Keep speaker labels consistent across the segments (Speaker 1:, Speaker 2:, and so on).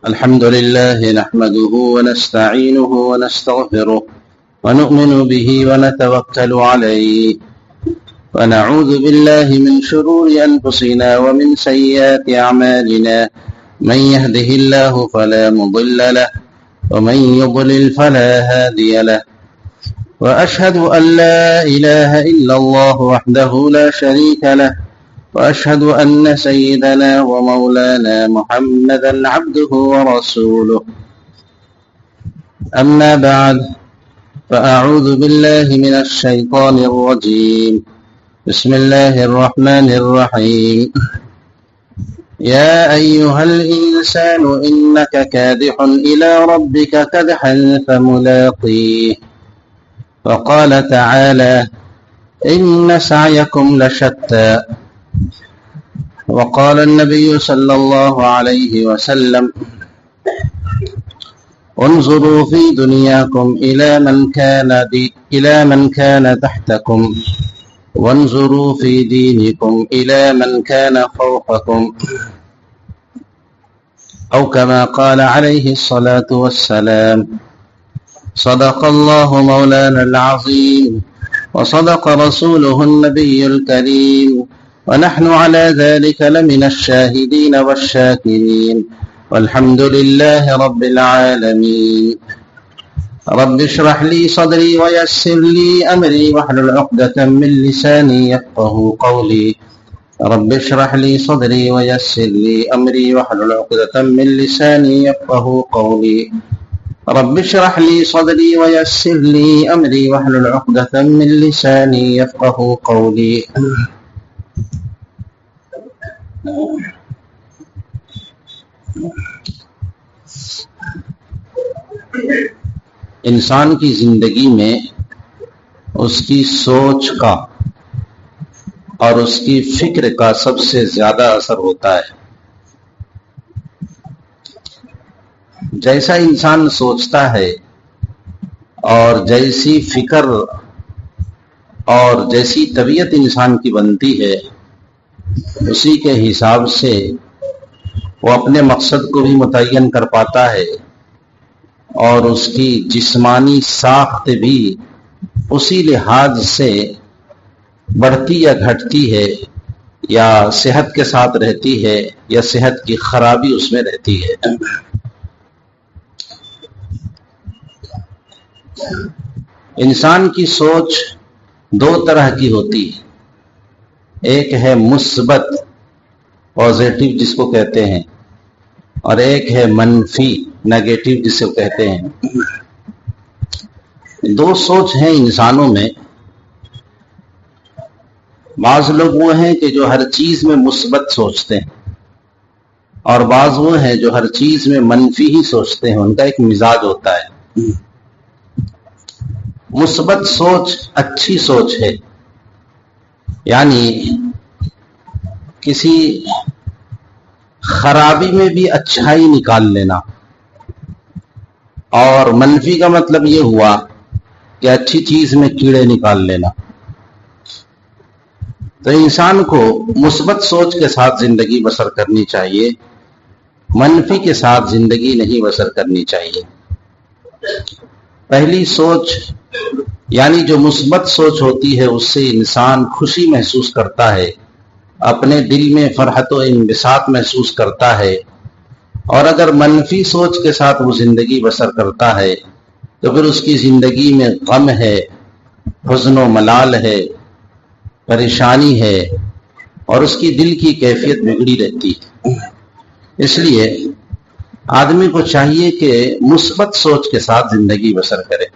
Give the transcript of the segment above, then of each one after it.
Speaker 1: الحمد لله نحمده ونستعينه ونستغفره ونؤمن به ونتوكل عليه ونعوذ بالله من شرور أنفسنا ومن سيئات أعمالنا من يهده الله فلا مضل له ومن يضلل فلا هادي له وأشهد أن لا إله إلا الله وحده لا شريك له وأشهد أن سيدنا ومولانا محمدا عبده ورسوله أما بعد فأعوذ بالله من الشيطان الرجيم بسم الله الرحمن الرحيم يا أيها الإنسان إنك كادح إلى ربك كدحا فملاقيه وقال تعالى إن سعيكم لشتى وقال النبي صلى الله عليه وسلم انظروا في دنياكم إلى من كان تحتكم وانظروا في دينكم إلى من كان فوقكم أو كما قال عليه الصلاة والسلام صدق الله مولانا العظيم وصدق رسوله النبي الكريم ونحن على ذلك لمن الشاهدين والشاكرين والحمد لله رب العالمين رب اشرح لي صدري ويسر لي أمري واحلل عقدة من لساني يفقهوا قولي رب اشرح لي صدري ويسر لي أمري واحلل عقدة من لساني يفقهوا قولي رب اشرح لي صدري ويسر لي أمري واحلل عقدة من لساني يفقهوا قولي انسان کی زندگی میں اس کی سوچ کا اور اس کی فکر کا سب سے زیادہ اثر ہوتا ہے. جیسا انسان سوچتا ہے اور جیسی فکر اور جیسی طبیعت انسان کی بنتی ہے اسی کے حساب سے وہ اپنے مقصد کو بھی متعین کر پاتا ہے اور اس کی جسمانی ساخت بھی اسی لحاظ سے بڑھتی یا گھٹتی ہے یا صحت کے ساتھ رہتی ہے یا صحت کی خرابی اس میں رہتی ہے. انسان کی سوچ دو طرح کی ہوتی ہے. ایک ہے مثبت پازیٹیو جس کو کہتے ہیں اور ایک ہے منفی نیگیٹو جس کو کہتے ہیں. دو سوچ ہیں انسانوں میں. بعض لوگ وہ ہیں کہ جو ہر چیز میں مثبت سوچتے ہیں اور بعض وہ ہیں جو ہر چیز میں منفی ہی سوچتے ہیں. ان کا ایک مزاج ہوتا ہے. مثبت سوچ اچھی سوچ ہے، یعنی کسی خرابی میں بھی اچھائی نکال لینا، اور منفی کا مطلب یہ ہوا کہ اچھی چیز میں کیڑے نکال لینا. تو انسان کو مثبت سوچ کے ساتھ زندگی بسر کرنی چاہیے، منفی کے ساتھ زندگی نہیں بسر کرنی چاہیے. پہلی سوچ یعنی جو مثبت سوچ ہوتی ہے اس سے انسان خوشی محسوس کرتا ہے، اپنے دل میں فرحت و انبساط محسوس کرتا ہے. اور اگر منفی سوچ کے ساتھ وہ زندگی بسر کرتا ہے تو پھر اس کی زندگی میں غم ہے، حزن و ملال ہے، پریشانی ہے اور اس کی دل کی کیفیت بگڑی رہتی ہے. اس لیے آدمی کو چاہیے کہ مثبت سوچ کے ساتھ زندگی بسر کرے.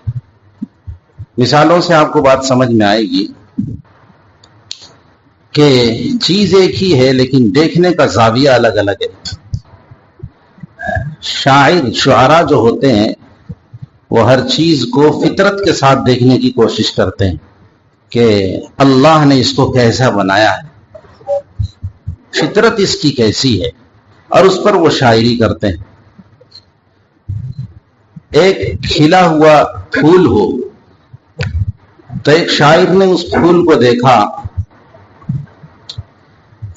Speaker 1: مثالوں سے آپ کو بات سمجھ میں آئے گی کہ چیز ایک ہی ہے لیکن دیکھنے کا زاویہ الگ الگ ہے. شعراء جو ہوتے ہیں وہ ہر چیز کو فطرت کے ساتھ دیکھنے کی کوشش کرتے ہیں کہ اللہ نے اس کو کیسا بنایا ہے، فطرت اس کی کیسی ہے، اور اس پر وہ شاعری کرتے ہیں. ایک کھلا ہوا پھول ہو تو ایک شاعر نے اس پھول کو دیکھا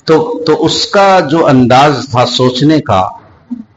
Speaker 1: تو اس کا جو انداز تھا سوچنے کا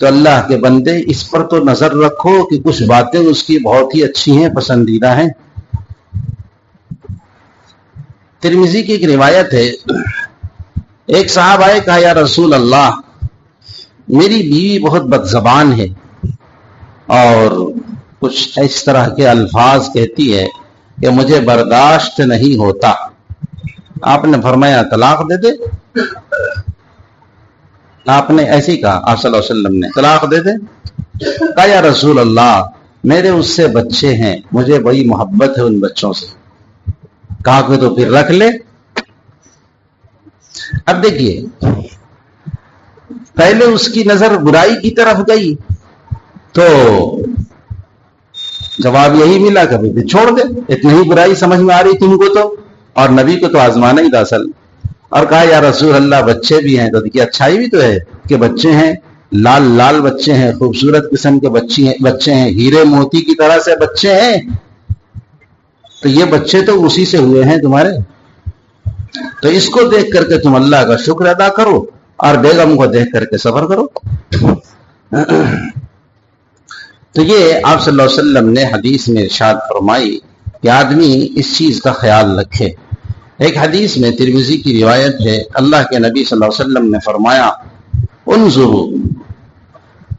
Speaker 1: تو اللہ کے بندے اس پر تو نظر رکھو کہ کچھ باتیں اس کی بہت ہی اچھی ہیں، پسندیدہ ہیں۔ ترمذی کی ایک روایت ہے، ایک صاحب آئے، کہا یا رسول اللہ میری بیوی بہت بد زبان ہے اور کچھ اس طرح کے الفاظ کہتی ہے کہ مجھے برداشت نہیں ہوتا۔ آپ نے فرمایا طلاق دے دے۔ آپ نے ایسے ہی کہا، آپ صلی اللہ علیہ وسلم نے، طلاق دے دے۔ کہا یا رسول اللہ میرے اس سے بچے ہیں، مجھے بڑی محبت ہے ان بچوں سے۔ کہا کہ تو پھر رکھ لے۔ اب دیکھیے، پہلے اس کی نظر برائی کی طرف گئی تو جواب یہی ملا کہ پھر چھوڑ دے، اتنی ہی برائی سمجھ میں آ رہی تم کو تو، اور نبی کو تو آزمانا ہی تھا اصل۔ اور کہا یا رسول اللہ بچے بھی ہیں، تو دیکھیے اچھائی بھی تو ہے کہ بچے ہیں، لال لال بچے ہیں، خوبصورت قسم کے بچے ہیں، ہیرے موتی کی طرح سے بچے ہیں، تو یہ بچے تو اسی سے ہوئے ہیں تمہارے، تو اس کو دیکھ کر کے تم اللہ کا شکر ادا کرو اور بیگم کو دیکھ کر کے صبر کرو۔ تو یہ آپ صلی اللہ علیہ وسلم نے حدیث میں ارشاد فرمائی کہ آدمی اس چیز کا خیال رکھے۔ ایک حدیث میں ترمذی کی روایت ہے، اللہ کے نبی صلی اللہ علیہ وسلم نے فرمایا انظروا،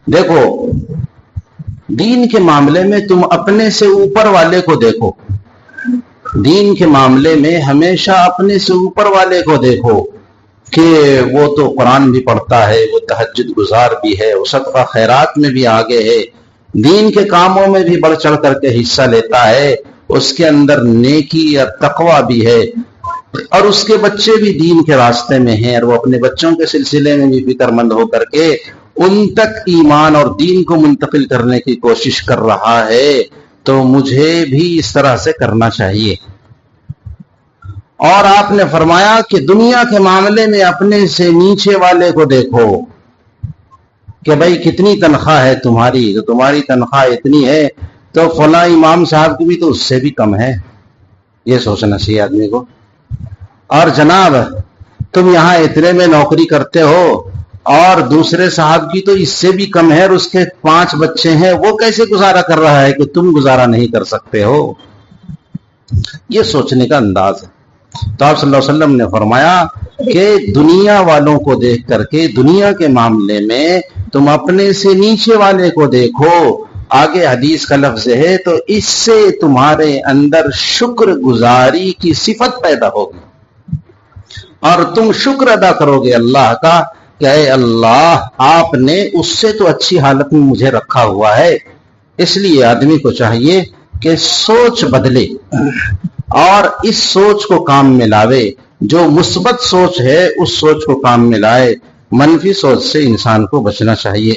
Speaker 1: دیکھو دین کے معاملے میں تم اپنے سے اوپر والے کو دیکھو، دین کے معاملے میں ہمیشہ اپنے سے اوپر والے کو دیکھو کہ وہ تو قرآن بھی پڑھتا ہے، وہ تہجد گزار بھی ہے، وہ صدقہ خیرات میں بھی آگے ہے، دین کے کاموں میں بھی بڑھ چڑھ کر کے حصہ لیتا ہے، اس کے اندر نیکی اور تقوی بھی ہے، اور اس کے بچے بھی دین کے راستے میں ہیں، اور وہ اپنے بچوں کے سلسلے میں بھی فکر مند ہو کر کے ان تک ایمان اور دین کو منتقل کرنے کی کوشش کر رہا ہے، تو مجھے بھی اس طرح سے کرنا چاہیے۔ اور آپ نے فرمایا کہ دنیا کے معاملے میں اپنے سے نیچے والے کو دیکھو کہ بھائی کتنی تنخواہ ہے تمہاری، تو تمہاری تنخواہ اتنی ہے تو فلاں امام صاحب کی بھی تو اس سے بھی کم ہے، یہ سوچنا چاہیے آدمی کو۔ اور جناب تم یہاں اتنے میں نوکری کرتے ہو اور دوسرے صاحب کی تو اس سے بھی کم ہے، اور اس کے 5 بچے ہیں، وہ کیسے گزارا کر رہا ہے کہ تم گزارا نہیں کر سکتے ہو؟ یہ سوچنے کا انداز ہے۔ تو آپ صلی اللہ علیہ وسلم نے فرمایا کہ دنیا والوں کو دیکھ کر کے دنیا کے معاملے میں تم اپنے سے نیچے والے کو دیکھو، آگے حدیث کا لفظ ہے، تو اس سے تمہارے اندر شکر گزاری کی صفت پیدا ہوگی اور تم شکر ادا کرو گے اللہ کا کہ اے اللہ آپ نے اس سے تو اچھی حالت میں مجھے رکھا ہوا ہے۔ اس لیے آدمی کو چاہیے کہ سوچ بدلے اور اس سوچ کو کام میں لاوے، جو مثبت سوچ ہے اس سوچ کو کام میں لائے، منفی سوچ سے انسان کو بچنا چاہیے۔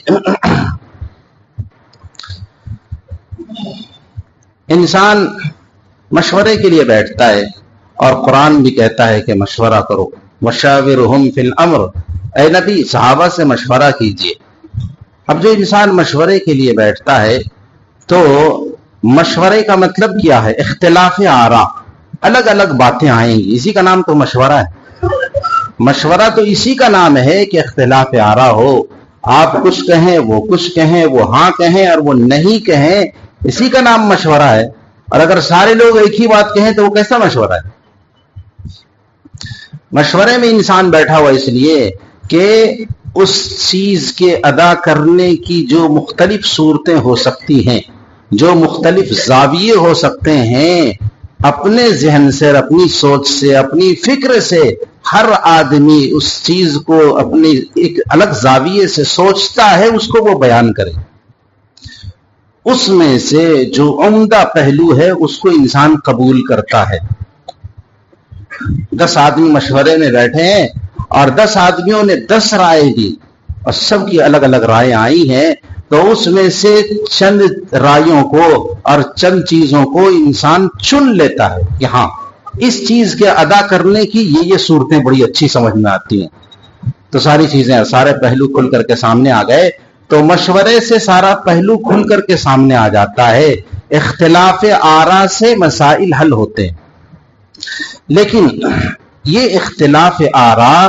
Speaker 1: انسان مشورے کے لیے بیٹھتا ہے اور قرآن بھی کہتا ہے کہ مشورہ کرو، وشاورہم فی الامر، اے نبی صحابہ سے مشورہ کیجئے۔ اب جو انسان مشورے کے لیے بیٹھتا ہے تو مشورے کا مطلب کیا ہے؟ اختلاف آراء، الگ الگ باتیں آئیں گی، اسی کا نام تو مشورہ ہے۔ مشورہ تو اسی کا نام ہے کہ اختلاف آراء ہو، آپ کچھ کہیں وہ کچھ کہیں، وہ ہاں کہیں اور وہ نہیں کہیں، اسی کا نام مشورہ ہے۔ اور اگر سارے لوگ ایک ہی بات کہیں تو وہ کیسا مشورہ ہے؟ مشورے میں انسان بیٹھا ہوا اس لیے کہ اس چیز کے ادا کرنے کی جو مختلف صورتیں ہو سکتی ہیں، جو مختلف زاویے ہو سکتے ہیں، اپنے ذہن سے، اپنی سوچ سے، اپنی فکر سے ہر آدمی اس چیز کو اپنی ایک الگ زاویے سے سوچتا ہے، اس کو وہ بیان کرے۔ اس میں سے جو عمدہ پہلو ہے اس کو انسان قبول کرتا ہے۔ 10 آدمی مشورے میں بیٹھے ہیں اور 10 آدمیوں نے 10 رائے دی اور سب کی الگ الگ رائے آئی ہیں، تو اس میں سے چند رائیوں کو اور چند چیزوں کو انسان چن لیتا ہے کہ ہاں اس چیز کے ادا کرنے کی یہ صورتیں بڑی اچھی سمجھ میں آتی ہیں، تو ساری چیزیں، سارے پہلو کھل کر کے سامنے آ گئے۔ تو مشورے سے سارا پہلو کھل کر کے سامنے آ جاتا ہے، اختلاف آراء سے مسائل حل ہوتے ہیں۔ لیکن یہ اختلاف آراء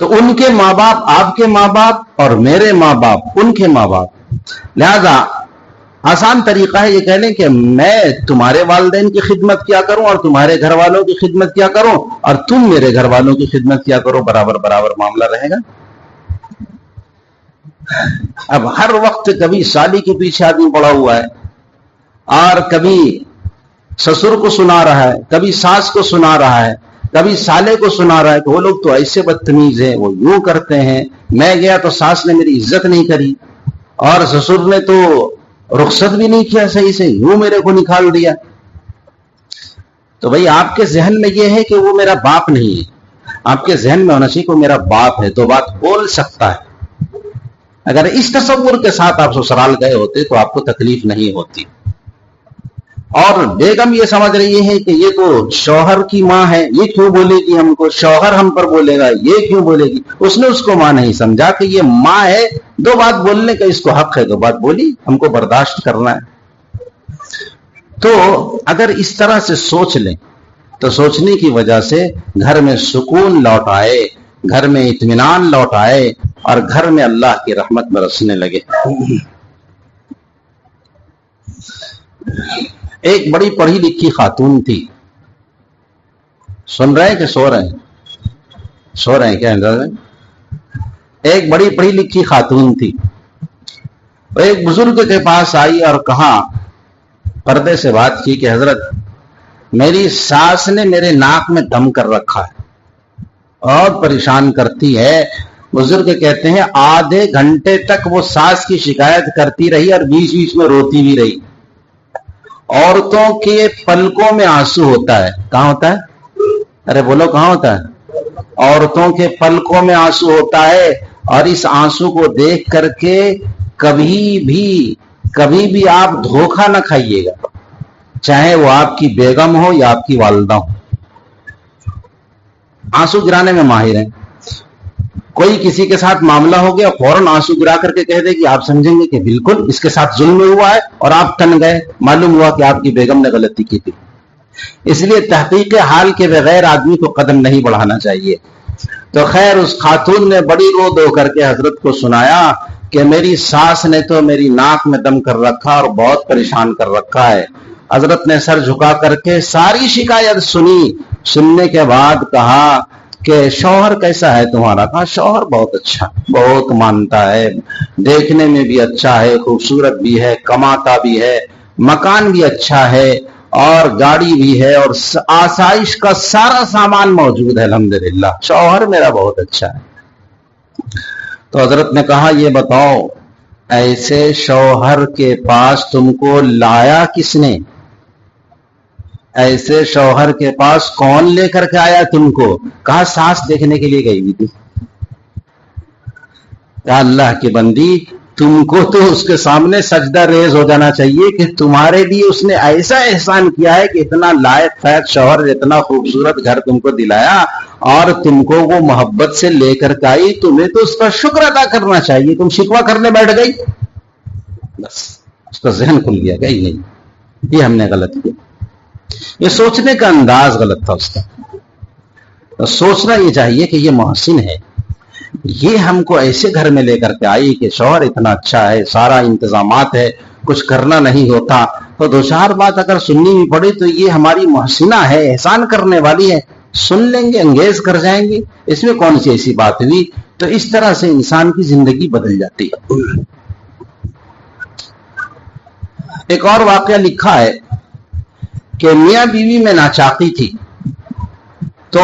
Speaker 1: تو ان کے ماں باپ آپ کے ماں باپ اور میرے ماں باپ ان کے ماں باپ، لہذا آسان طریقہ ہے یہ کہہ لیں کہ میں تمہارے والدین کی خدمت کیا کروں اور تمہارے گھر والوں کی خدمت کیا کروں اور تم میرے گھر والوں کی خدمت کیا کرو، برابر برابر معاملہ رہے گا۔ اب ہر وقت کبھی سالی کے پیچھے آدمی پڑا ہوا ہے اور کبھی سسر کو سنا رہا ہے، کبھی ساس کو سنا رہا ہے، کبھی سالے کو سنا رہا ہے کہ وہ لوگ تو ایسے بدتمیز ہیں، وہ یوں کرتے ہیں، میں گیا تو ساس نے میری عزت نہیں کری اور سسر نے تو رخصت بھی نہیں کیا صحیح سے، یوں میرے کو نکال دیا۔ تو بھئی آپ کے ذہن میں یہ ہے کہ وہ میرا باپ نہیں ہے، آپ کے ذہن میں ہونا چاہیے کہ وہ میرا باپ ہے تو بات بول سکتا ہے۔ اگر اس تصور کے ساتھ آپ سسرال گئے ہوتے تو آپ کو تکلیف نہیں ہوتی۔ اور بیگم یہ سمجھ رہی ہے کہ یہ تو شوہر کی ماں ہے، یہ کیوں بولے گی ہم کو، شوہر ہم پر بولے گا، یہ کیوں بولے گی، اس نے اس کو ماں نہیں سمجھا کہ یہ ماں ہے، دو بات بولنے کا اس کو حق ہے، دو بات بولی، ہم کو برداشت کرنا ہے۔ تو اگر اس طرح سے سوچ لیں تو سوچنے کی وجہ سے گھر میں سکون لوٹ آئے، گھر میں اطمینان لوٹ آئے اور گھر میں اللہ کی رحمت برسنے لگے۔ ایک بڑی پڑھی لکھی خاتون تھی، سن رہے ہیں کہ سو رہے ہیں؟ سو رہے ہیں کیا اندازہ؟ ایک بڑی پڑھی لکھی خاتون تھی، وہ ایک بزرگ کے پاس آئی اور کہا، پردے سے بات کی کہ حضرت میری ساس نے میرے ناک میں دم کر رکھا ہے، بہت پریشان کرتی ہے۔ بزرگ کہتے ہیں آدھے گھنٹے تک وہ ساس کی شکایت کرتی رہی اور بیچ بیچ میں روتی بھی رہی۔ عورتوں کے پلکوں میں آنسو ہوتا ہے، کہاں ہوتا ہے؟ ارے بولو کہاں ہوتا ہے؟ عورتوں کے پلکوں میں آنسو ہوتا ہے، اور اس آنسو کو دیکھ کر کے کبھی بھی آپ دھوکہ نہ کھائیے گا، چاہے وہ آپ کی بیگم ہو یا آپ کی والدہ ہو، آنسو گرانے میں ماہر ہیں۔ کوئی کسی کے ساتھ معاملہ ہو گیا فوراً آنسو گرا کر کے کہہ دے کہ آپ سمجھیں گے کہ بالکل اس کے ساتھ ظلم ہوا ہے اور آپ تن گئے، معلوم ہوا کہ آپ کی بیگم نے غلطی کی تھی۔ اس لیے تحقیق حال کے بغیر آدمی کو قدم نہیں بڑھانا چاہیے۔ تو خیر اس خاتون نے بڑی رو دو کر کے حضرت کو سنایا کہ میری ساس نے تو میری ناک میں دم کر رکھا اور بہت پریشان کر رکھا ہے۔ حضرت نے سر جھکا کر کے ساری شکایت سنی، سننے کے بعد کہا کہ شوہر کیسا ہے تمہارا؟ کہا شوہر بہت اچھا، بہت مانتا ہے، دیکھنے میں بھی اچھا ہے، خوبصورت بھی ہے، کماتا بھی ہے، مکان بھی اچھا ہے اور گاڑی بھی ہے اور آسائش کا سارا سامان موجود ہے، الحمدللہ شوہر میرا بہت اچھا ہے۔ تو حضرت نے کہا یہ بتاؤ ایسے شوہر کے پاس تم کو لایا کس نے؟ ایسے شوہر کے پاس کون لے کر کے آیا تم کو؟ کہا ساس دیکھنے کے لیے گئی ہوئی تھی۔ کہا اللہ کی بندی تم کو تو اس کے سامنے سجدہ ریز ہو جانا چاہیے کہ تمہارے لیے اس نے ایسا احسان کیا ہے کہ اتنا لائق فائق شوہر، اتنا خوبصورت گھر تم کو دلایا اور تم کو وہ محبت سے لے کر کے آئی، تمہیں تو اس کا شکر ادا کرنا چاہیے، تم شکوہ کرنے بیٹھ گئی۔ بس اس کا ذہن کھل گیا کہ نہیں یہ ہم نے غلط کیا، یہ سوچنے کا انداز غلط تھا اس کا۔ تو سوچنا یہ چاہیے کہ یہ محسن ہے، یہ ہم کو ایسے گھر میں لے کر کے آئی کہ شوہر اتنا اچھا ہے، سارا انتظامات ہے، کچھ کرنا نہیں ہوتا، تو دو چار بات اگر سننی بھی پڑی تو یہ ہماری محسنہ ہے، احسان کرنے والی ہے، سن لیں گے، انگیز کر جائیں گے، اس میں کون سی ایسی بات ہوئی۔ تو اس طرح سے انسان کی زندگی بدل جاتی ہے۔ ایک اور واقعہ لکھا ہے کہ میاں بیوی میں ناچاقی تھی، تو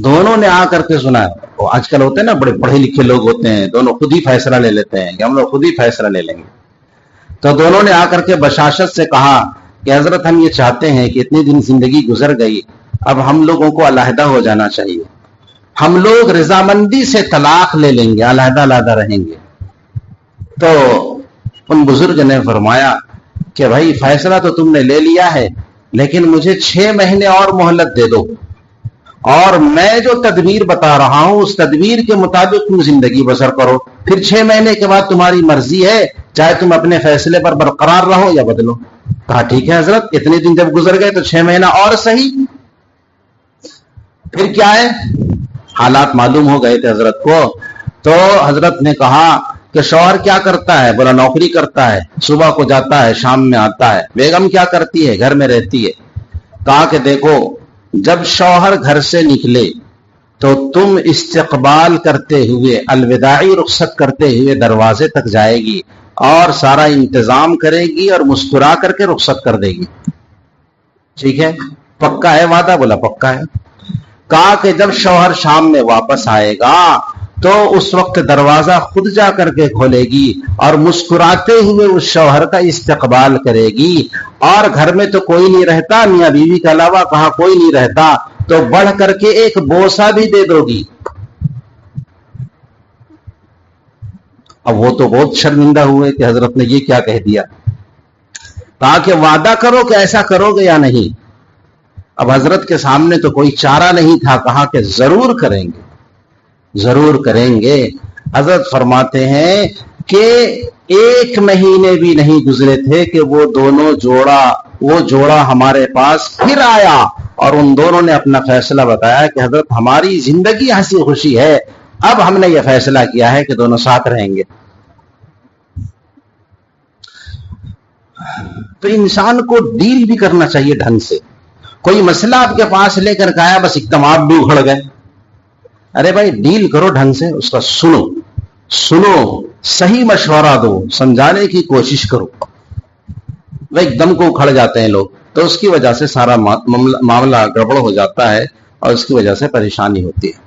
Speaker 1: دونوں نے آ کر کے سنا، آج کل ہوتے ہیں نا بڑے پڑھے لکھے لوگ ہوتے ہیں، دونوں خود ہی فیصلہ لے لیتے ہیں کہ ہم لوگ خود ہی فیصلہ لے لیں گے۔ تو دونوں نے آ کر کے بشاشت سے کہا کہ حضرت ہم یہ چاہتے ہیں کہ اتنے دن زندگی گزر گئی، اب ہم لوگوں کو علیحدہ ہو جانا چاہیے، ہم لوگ رضامندی سے طلاق لے لیں گے، علیحدہ علیحدہ رہیں گے۔ تو ان بزرگ نے فرمایا کہ بھائی فیصلہ تو تم نے لے لیا ہے، لیکن مجھے 6 مہینے اور مہلت دے دو، اور میں جو تدبیر بتا رہا ہوں اس تدبیر کے مطابق تم زندگی بسر کرو، پھر 6 مہینے کے بعد تمہاری مرضی ہے، چاہے تم اپنے فیصلے پر برقرار رہو یا بدلو۔ کہا ٹھیک ہے حضرت، اتنے دن جب گزر گئے تو 6 مہینہ اور صحیح۔ پھر کیا ہے حالات معلوم ہو گئے تھے حضرت کو. تو حضرت نے کہا کہ شوہر کیا کرتا ہے؟ بولا نوکری کرتا ہے، صبح کو جاتا ہے شام میں آتا ہے. بیگم کیا کرتی ہے؟ گھر میں رہتی ہے. کہا کہ دیکھو جب شوہر گھر سے نکلے تو تم استقبال کرتے ہوئے، الوداعی رخصت کرتے ہوئے دروازے تک جائے گی اور سارا انتظام کرے گی اور مسکرا کر کے رخصت کر دے گی. ٹھیک ہے، پکا ہے وعدہ؟ بولا پکا ہے. کہا کہ جب شوہر شام میں واپس آئے گا تو اس وقت دروازہ خود جا کر کے کھولے گی اور مسکراتے ہوئے اس شوہر کا استقبال کرے گی. اور گھر میں تو کوئی نہیں رہتا میاں بیوی کے علاوہ، کہا کوئی نہیں رہتا تو بڑھ کر کے ایک بوسہ بھی دے دو گی. اب وہ تو بہت شرمندہ ہوئے کہ حضرت نے یہ کیا کہہ دیا. کہا کہ وعدہ کرو کہ ایسا کرو گے یا نہیں. اب حضرت کے سامنے تو کوئی چارہ نہیں تھا. کہا کہ ضرور کریں گے، ضرور کریں گے. حضرت فرماتے ہیں کہ 1 مہینے بھی نہیں گزرے تھے کہ وہ جوڑا ہمارے پاس پھر آیا اور ان دونوں نے اپنا فیصلہ بتایا کہ حضرت ہماری زندگی ہنسی خوشی ہے، اب ہم نے یہ فیصلہ کیا ہے کہ دونوں ساتھ رہیں گے. تو انسان کو ڈیل بھی کرنا چاہیے ڈھنگ سے. کوئی مسئلہ آپ کے پاس لے کر آیا بس ایک دم آپ بھی اکھڑ گئے. ارے بھائی ڈیل کرو ڈھنگ سے، اس کا سنو، صحیح مشورہ دو، سمجھانے کی کوشش کرو. وہ ایک دم کو اکھڑ جاتے ہیں لوگ، تو اس کی وجہ سے سارا معاملہ گڑبڑ ہو جاتا ہے اور اس کی وجہ سے پریشانی ہوتی ہے.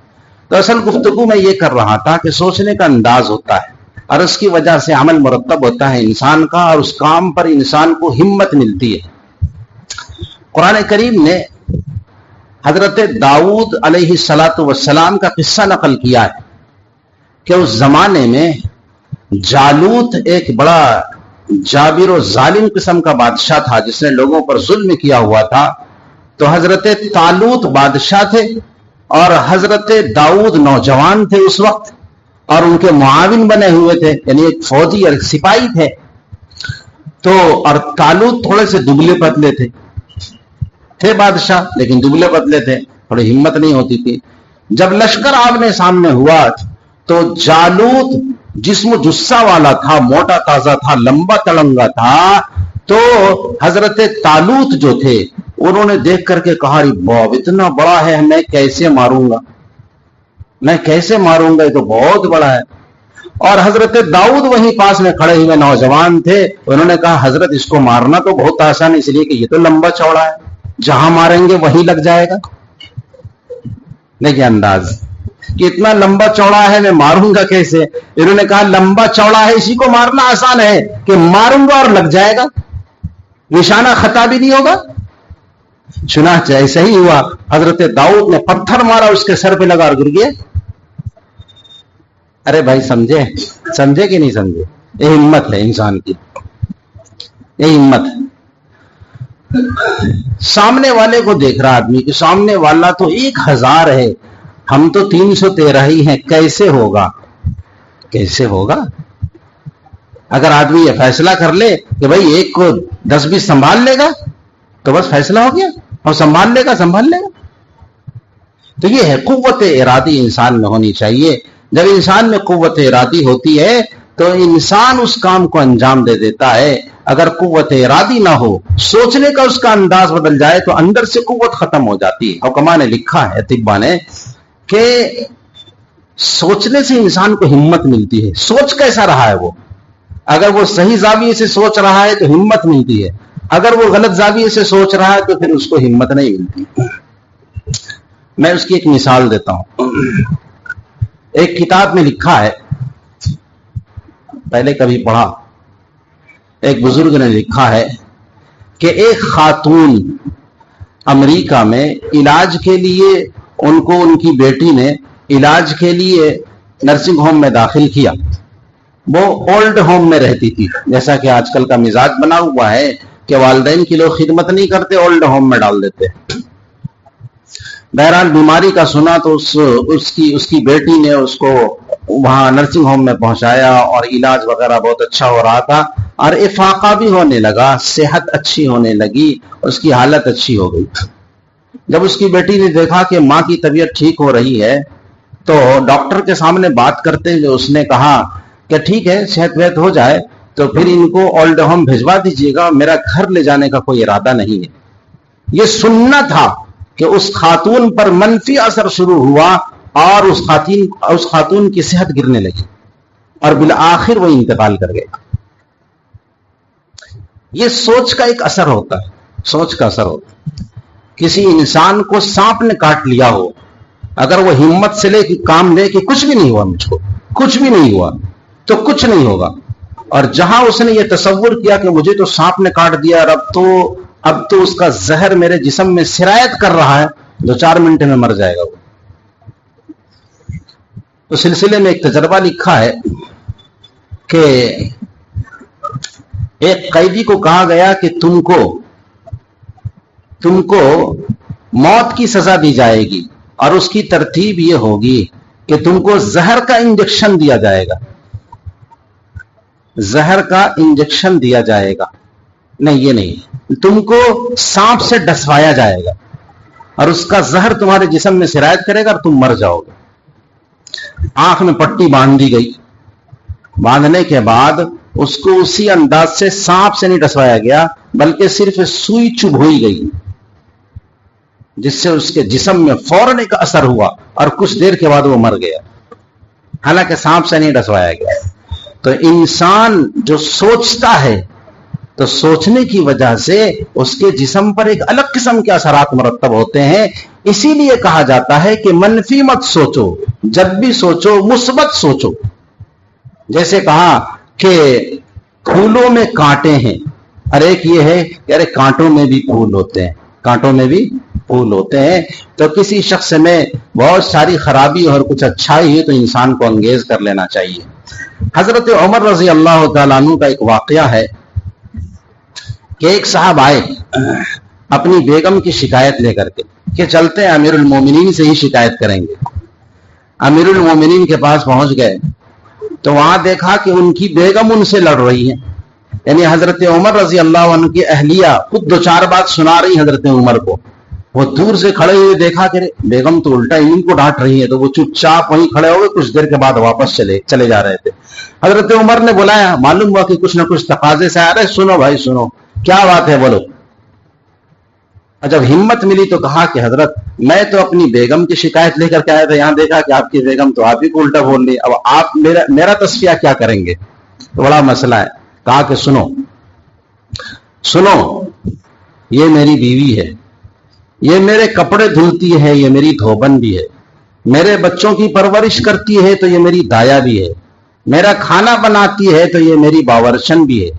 Speaker 1: تو اصل گفتگو میں یہ کر رہا تھا کہ سوچنے کا انداز ہوتا ہے اور اس کی وجہ سے عمل مرتب ہوتا ہے انسان کا، اور اس کام پر انسان کو ہمت ملتی ہے. قرآن کریم نے حضرت داؤد علیہ السلام کا قصہ نقل کیا ہے کہ اس زمانے میں جالوت ایک بڑا جابر و ظالم قسم کا بادشاہ تھا جس نے لوگوں پر ظلم کیا ہوا تھا. تو حضرت طالوت بادشاہ تھے اور حضرت داؤد نوجوان تھے اس وقت، اور ان کے معاون بنے ہوئے تھے، یعنی ایک فوجی اور ایک سپاہی تھے. تو اور طالوت تھوڑے سے دبلے پتلے تھے بادشاہ، لیکن دبلے پتلے تھے، تھوڑی ہمت نہیں ہوتی تھی. جب لشکر آمنے سامنے ہوا تو جالوت جسم و جسہ والا تھا، موٹا تازہ تھا، لمبا تڑنگا تھا. تو حضرت طالوت جو تھے انہوں نے دیکھ کر کے کہا باپ اتنا بڑا ہے، میں کیسے ماروں گا، یہ تو بہت بڑا ہے. اور حضرت داؤد وہیں پاس میں کھڑے ہوئے نوجوان تھے، انہوں نے کہا حضرت اس کو مارنا تو بہت آسان ہے، اس لیے کہ یہ تو لمبا چوڑا ہے، جہاں ماریں گے وہی لگ جائے گا. دیکھیے انداز کہ اتنا لمبا چوڑا ہے، میں ماروں گا کیسے. انہوں نے کہا لمبا چوڑا ہے اسی کو مارنا آسان ہے کہ ماروں گا اور لگ جائے گا، نشانہ خطا بھی نہیں ہوگا. چنانچہ ایسا ہی ہوا، حضرت داؤد نے پتھر مارا، اس کے سر پہ لگا اور گر گیا. ارے بھائی سمجھے کہ نہیں سمجھے؟ یہ ہمت ہے انسان کی، یہ ہمت ہے. سامنے والے کو دیکھ رہا آدمی کہ سامنے والا تو 1000 ہے، ہم تو 313 ہی ہیں، کیسے ہوگا. اگر آدمی یہ فیصلہ کر لے کہ بھائی ایک کو 10-20 سنبھال لے گا تو بس فیصلہ ہو گیا، اور سنبھال لے گا. تو یہ ہے قوت ارادی انسان میں ہونی چاہیے. جب انسان میں قوت ارادی ہوتی ہے تو انسان اس کام کو انجام دے دیتا ہے. اگر قوت ارادی نہ ہو، سوچنے کا اس کا انداز بدل جائے تو اندر سے قوت ختم ہو جاتی ہے. حکما نے لکھا ہے، طبا نے، کہ سوچنے سے انسان کو ہمت ملتی ہے. سوچ کیسا رہا ہے وہ، اگر وہ صحیح زاویے سے سوچ رہا ہے تو ہمت ملتی ہے، اگر وہ غلط زاویے سے سوچ رہا ہے تو پھر اس کو ہمت نہیں ملتی. میں اس کی ایک مثال دیتا ہوں. ایک کتاب میں لکھا ہے، پہلے کبھی پڑھا، ایک بزرگ نے لکھا ہے کہ ایک خاتون امریکہ میں علاج کے لیے ان کی بیٹی نے علاج کے لیے نرسنگ ہوم میں داخل کیا. وہ اولڈ ہوم میں رہتی تھی، جیسا کہ آج کل کا مزاج بنا ہوا ہے کہ والدین کی لوگ خدمت نہیں کرتے، اولڈ ہوم میں ڈال دیتے. بہرحال بیماری کا سنا تو اس کی بیٹی نے اس کو وہاں نرسنگ ہوم میں پہنچایا اور علاج وغیرہ بہت اچھا ہو رہا تھا اور افاقہ بھی ہونے لگا، صحت اچھی ہونے لگی، اس کی حالت اچھی ہو گئی. جب اس کی بیٹی نے دیکھا کہ ماں کی طبیعت ٹھیک ہو رہی ہے تو ڈاکٹر کے سامنے بات کرتے ہوئے اس نے کہا کہ ٹھیک ہے صحت وحت ہو جائے تو پھر ان کو اولڈ ہوم بھجوا دیجیے گا، میرا گھر لے جانے کا کوئی ارادہ نہیں ہے۔ یہ سننا تھا کہ اس خاتون پر منفی اثر شروع ہوا اور اس خاتون کی صحت گرنے لگی اور بالآخر وہ انتقال کر گئے۔ یہ سوچ کا ایک اثر ہوتا ہے، سوچ کا اثر ہوتا ہے۔ کسی انسان کو سانپ نے کاٹ لیا ہو، اگر وہ ہمت سے لے کہ کام لے کہ کچھ بھی نہیں ہوا، مجھ کو کچھ بھی نہیں ہوا، تو کچھ نہیں ہوگا۔ اور جہاں اس نے یہ تصور کیا کہ مجھے تو سانپ نے کاٹ دیا اور اب تو اس کا زہر میرے جسم میں سرایت کر رہا ہے، 2-4 منٹ میں مر جائے گا وہ۔ تو سلسلے میں ایک تجربہ لکھا ہے کہ ایک قیدی کو کہا گیا کہ تم کو موت کی سزا دی جائے گی اور اس کی ترتیب یہ ہوگی کہ تم کو زہر کا انجیکشن دیا جائے گا، زہر کا انجیکشن دیا جائے گا، نہیں یہ نہیں، تم کو سانپ سے ڈسوایا جائے گا اور اس کا زہر تمہارے جسم میں سرایت کرے گا اور تم مر جاؤ گے۔ آنکھ میں پٹی باندھ دی گئی، باندھنے کے بعد اس کو اسی انداز سے سانپ سے نہیں ڈسوایا گیا بلکہ صرف سوئی چبھوئی گئی، جس سے اس کے جسم میں فوراً ایک اثر ہوا اور کچھ دیر کے بعد وہ مر گیا، حالانکہ سانپ سے نہیں ڈسوایا گیا۔ تو انسان جو سوچتا ہے تو سوچنے کی وجہ سے اس کے جسم پر ایک الگ قسم کے اثرات مرتب ہوتے ہیں۔ اسی لیے کہا جاتا ہے کہ منفی مت سوچو، جب بھی سوچو مثبت سوچو۔ جیسے کہا کہ پھولوں میں کانٹے ہیں، اور ایک یہ ہے کہ ارے کانٹوں میں بھی پھول ہوتے ہیں، کانٹوں میں بھی پھول ہوتے ہیں۔ تو کسی شخص میں بہت ساری خرابی اور کچھ اچھائی ہے تو انسان کو انگیز کر لینا چاہیے۔ حضرت عمر رضی اللہ تعالیٰ عنہ کا ایک واقعہ ہے کہ ایک صاحب آئے اپنی بیگم کی شکایت لے کر کے کہ چلتے ہیں امیر المومنین سے ہی شکایت کریں گے۔ امیر المومنین کے پاس پہنچ گئے تو وہاں دیکھا کہ ان کی بیگم ان سے لڑ رہی ہے، یعنی حضرت عمر رضی اللہ عنہ کی اہلیہ خود 2-4 بات سنا رہی حضرت عمر کو۔ وہ دور سے کھڑے ہوئے دیکھا کہ بیگم تو الٹا ان کو ڈانٹ رہی ہے، تو وہ چپ چاپ وہیں کھڑے ہو گئے، کچھ دیر کے بعد واپس چلے جا رہے تھے۔ حضرت عمر نے بلایا، معلوم ہوا کہ کچھ نہ کچھ تقاضے سے آ رہے، سنو بھائی سنو، کیا بات ہے بولو۔ اور جب ہمت ملی تو کہا کہ حضرت میں تو اپنی بیگم کی شکایت لے کر کے آیا تھا، یہاں دیکھا کہ آپ کی بیگم تو آپ ہی کو الٹا بول رہی، اب آپ میرا تصفیہ کیا کریں گے؟ تو بڑا مسئلہ ہے۔ کہا کہ سنو، یہ میری بیوی ہے، یہ میرے کپڑے دھلتی ہے، یہ میری دھوبن بھی ہے، میرے بچوں کی پرورش کرتی ہے تو یہ میری دایا بھی ہے، میرا کھانا بناتی ہے تو یہ میری باورچن بھی ہے،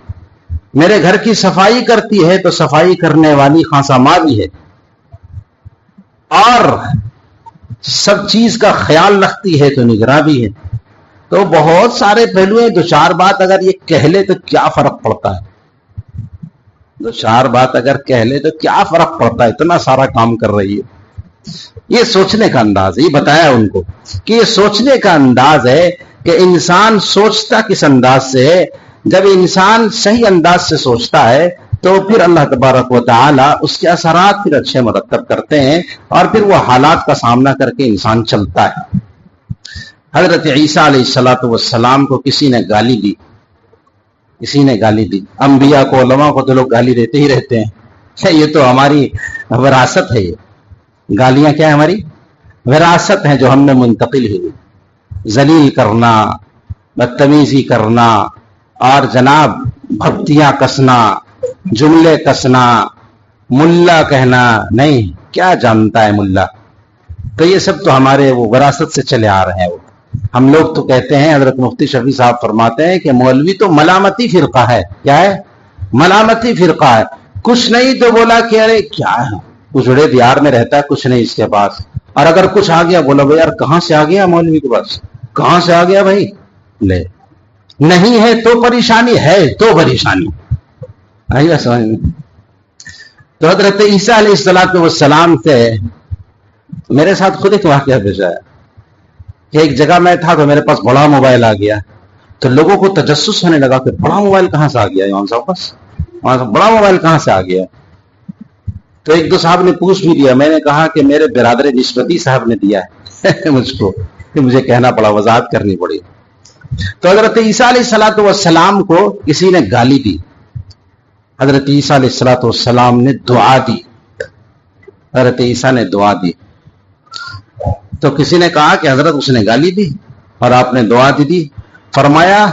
Speaker 1: میرے گھر کی صفائی کرتی ہے تو صفائی کرنے والی خاصا ماں بھی ہے، اور سب چیز کا خیال رکھتی ہے تو نگراں بھی ہے۔ تو بہت سارے پہلو ہیں، 2-4 بات اگر یہ کہہ لے تو کیا فرق پڑتا ہے، 2-4 بات اگر کہہ لے تو کیا فرق پڑتا ہے، اتنا سارا کام کر رہی ہے۔ یہ سوچنے کا انداز ہے، یہ بتایا ان کو کہ یہ سوچنے کا انداز ہے کہ انسان سوچتا کس انداز سے ہے۔ جب انسان صحیح انداز سے سوچتا ہے تو پھر اللہ تبارک و تعالی اس کے اثرات پھر اچھے مرتب کرتے ہیں اور پھر وہ حالات کا سامنا کر کے انسان چلتا ہے۔ حضرت عیسیٰ علیہ السلام کو کسی نے گالی دی، انبیاء کو، علماء کو تو لوگ گالی دیتے ہی رہتے ہیں، یہ تو ہماری وراثت ہے، یہ گالیاں کیا ہے؟ ہماری وراثت ہیں جو ہم نے منتقل ہوئی۔ ذلیل کرنا، بدتمیزی کرنا، اور جناب بھپتیاں کسنا، جملے کسنا، ملا کہنا، نہیں کیا جانتا ہے ملا، تو یہ سب تو ہمارے وہ وراثت سے چلے آ رہے ہیں۔ وہ ہم لوگ تو کہتے ہیں، حضرت مفتی شفیع صاحب فرماتے ہیں کہ مولوی تو ملامتی فرقہ ہے۔ کیا ہے؟ ملامتی فرقہ ہے۔ کچھ نہیں تو بولا کہ ارے کیا ہے، اجڑے دیار میں رہتا ہے، کچھ نہیں اس کے پاس، اور اگر کچھ آ گیا بولا بھائی یار کہاں سے آ گیا مولوی کے پاس، کہاں سے آ گیا بھائی، لے نہیں ہے تو پریشانی، ہے تو پریشانی۔ آئیے سمجھ میں۔ تو حضرت عیسیٰ علیہ السلام سے میرے ساتھ خود ایک واقعہ پیش آیا کہ ایک جگہ میں تھا تو میرے پاس بڑا موبائل آ گیا، تو لوگوں کو تجسس ہونے لگا کہ بڑا موبائل کہاں سے آ گیا، امام صاحب پاس وہاں سے بڑا موبائل کہاں سے آ گیا۔ تو ایک دو صاحب نے پوچھ بھی دیا، میں نے کہا کہ میرے برادر نسبتی صاحب نے دیا ہے مجھ کو، کہ مجھے کہنا پڑا، وضاحت کرنی پڑی۔ تو حضرت عیسیٰ علیہ السلام کو کسی نے گالی دی، حضرت عیسیٰ علیہ السلام نے دعا دی، حضرت عیسیٰ نے دعا دی۔ تو کسی نے کہا کہ حضرت اس نے گالی دی اور آپ نے دعا دی۔ فرمایا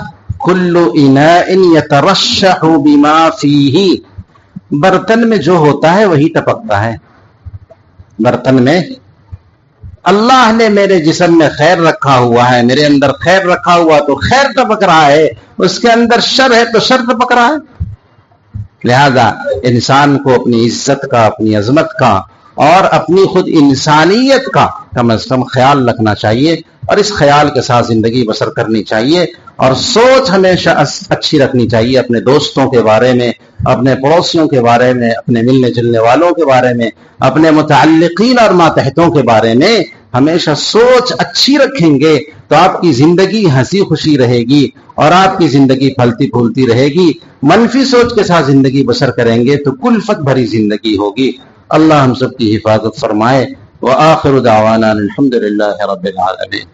Speaker 1: کل اناء یترشح بما فیہ، برتن میں جو ہوتا ہے وہی ٹپکتا ہے۔ برتن میں اللہ نے میرے جسم میں خیر رکھا ہوا ہے، میرے اندر خیر رکھا ہوا تو خیر ٹپک رہا ہے، اس کے اندر شر ہے تو شر ٹپک رہا ہے۔ لہذا انسان کو اپنی عزت کا، اپنی عظمت کا اور اپنی خود انسانیت کا کم از کم خیال رکھنا چاہیے، اور اس خیال کے ساتھ زندگی بسر کرنی چاہیے، اور سوچ ہمیشہ اچھی رکھنی چاہیے اپنے دوستوں کے بارے میں، اپنے پڑوسیوں کے بارے میں، اپنے ملنے جلنے والوں کے بارے میں، اپنے متعلقین اور ماتحتوں کے بارے میں ہمیشہ سوچ اچھی رکھیں گے تو آپ کی زندگی ہنسی خوشی رہے گی اور آپ کی زندگی پھلتی پھولتی رہے گی۔ منفی سوچ کے ساتھ زندگی بسر کریں گے تو کلفت بھری زندگی ہوگی۔ اللہ ہم سب کی حفاظت فرمائے۔ وآخر دعوانا الحمد للہ رب العالمین۔